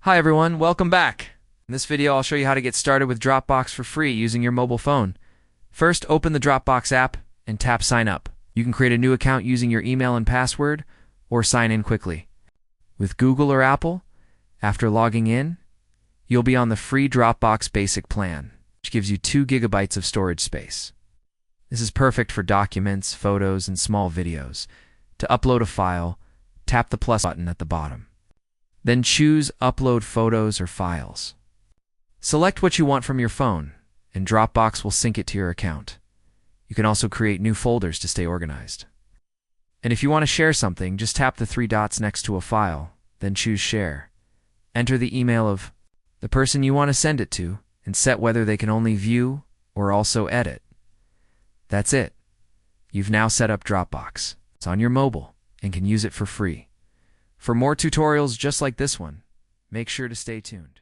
Hi everyone, welcome back. In this video, I'll show you how to get started with Dropbox for free using your mobile phone. First, open the Dropbox app and tap Sign Up. You can create a new account using your email and password, or sign in quickly. With Google or Apple, after logging in, you'll be on the free Dropbox Basic plan, which gives you 2 gigabytes of storage space. This is perfect for documents, photos, and small videos. To upload a file, tap the plus button at the bottom. Then choose Upload Photos or Files. Select what you want from your phone, and Dropbox will sync it to your account. You can also create new folders to stay organized. And if you want to share something, just tap the 3 dots next to a file, then choose Share. Enter the email of the person you want to send it to, and set whether they can only view or also edit. That's it. You've now set up Dropbox. It's on your mobile and can use it for free. For more tutorials just like this one, make sure to stay tuned.